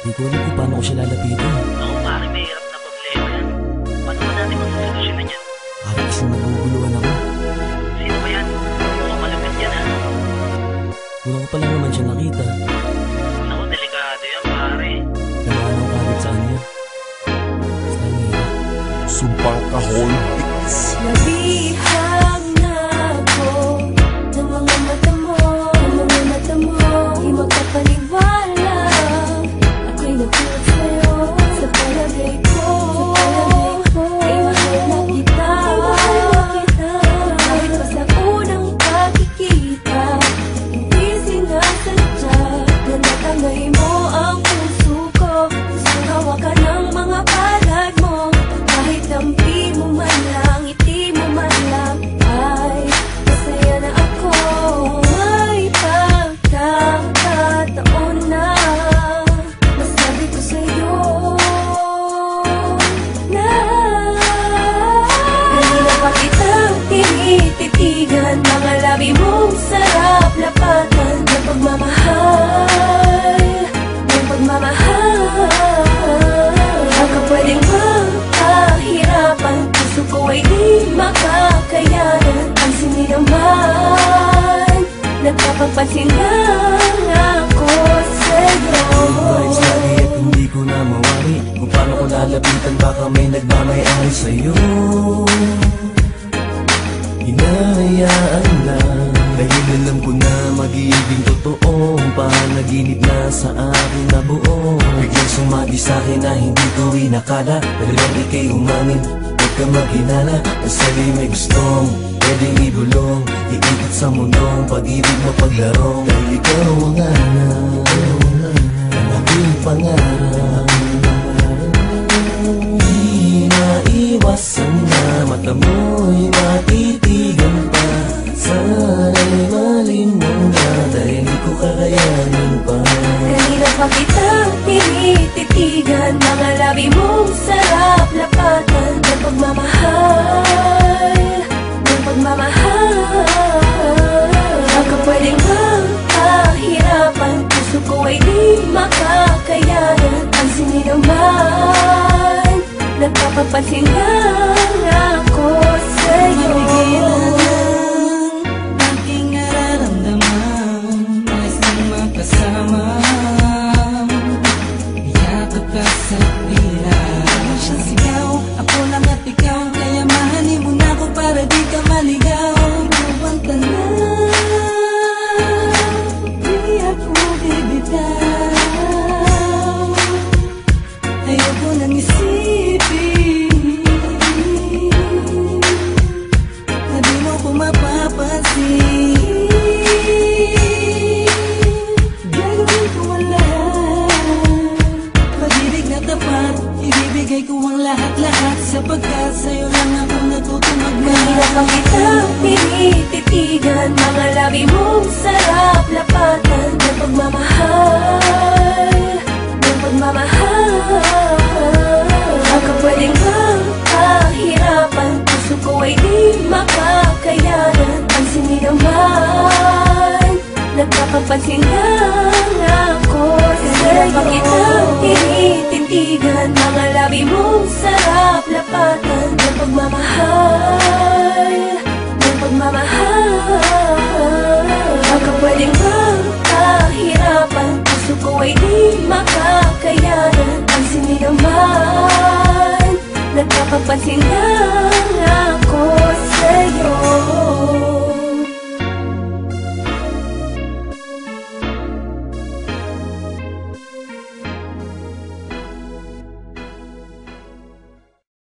Di ko alam kung paano ko siya lalapitan. Oo, pare, may hirap na problema yan. Paano ba natin masasolusyonan yan? Parang kasing naguguluhan ako. Sino ba yan? Mukhang malapit yan, ha? Una ko pa lang naman siya nakita. Naku, delikado yan, pare. Namaan ako kagad sa kanya. Sa hirap. Sumpang Kahon. Nabihag na ako ng mga mata mo, di magpapaniwala. Ako'y nagulat sa'yo sa palagay ko. Ay mahal na kita, kahit pa sa unang pagkikita. Hindi sinasadya na natangay mo ang puso ko. Gusto hawakan ng mga palad mo, kahit dampi mo man lang, ngiti mo man lang, ay masaya na ako. May pagkakataon na masabi ko sa'yo na kanina pa kitang tinititigan, mga labi mong sarap lapatan ng pagmamahal, ng pagmamahal. Baka pwedeng magpahirapan, puso ko ay di makakayanan. Ang sindi naman, nagpapagpansin lang ako sa'yo. Vibes lagi at hindi ko na mawari. Kung paano ko lalapitan, baka may nagmamayari sa'yo. Hinahayaan lang, dahil alam ko na magiging totoo ang panaginip na sa akin nabuo. Biglang sumagi sa'kin na hindi ko inakala, talagang ika'y umamin, huwag ka maghinala. Ang sa'yo'y may gustong pwedeng ibulong, iikot sa mundong pag-ibig mapaglarong. Dahil ikaw ang anak, ang aking pangarap. Di maiwasan na mata mo'y matitigan pa. Sana'y malinong na dahil di ko kakayanin pa. Kanina pa kitang tinititigan, mga labi mong sarap lapatan ng pagmamahal, ng pagmamahal. Baka pwedeng magpahirapan, puso ko ay di makakayanan. Ang sindi naman, nagpapagpansin lang ako sa'yo. Aking nararamdaman, nais nang magkasama. Yakap ka sa pila, siyang sigaw, ako lang at ikaw. Kaya mahalin mo na ako para di ka maligaw. Bumanta na, di ako bibitaw. Ayoko nang isipin na di mo ko mapapansin. Gagawin ko ang lahat, pag-ibig na tapat, ibibigay ko ang lahat-lahat, sapagkat sa'yo lang ako natutong Kanina pa magmahal. kitang tinititigan, mga labi mong sarap lapatan ng pagmamahal, ng pagmamahal. Baka pwedeng magpahirapan, puso ko ay di makakayanan. Ang sindi naman, nagpapagpansin lang ako sa'yo. Kanina pa kitang tinititigan, mga labi mong sarap lapatan ng pagmamahal, ng pagmamahal. Baka pwedeng magpahirapan, puso ko ay di makakayanan.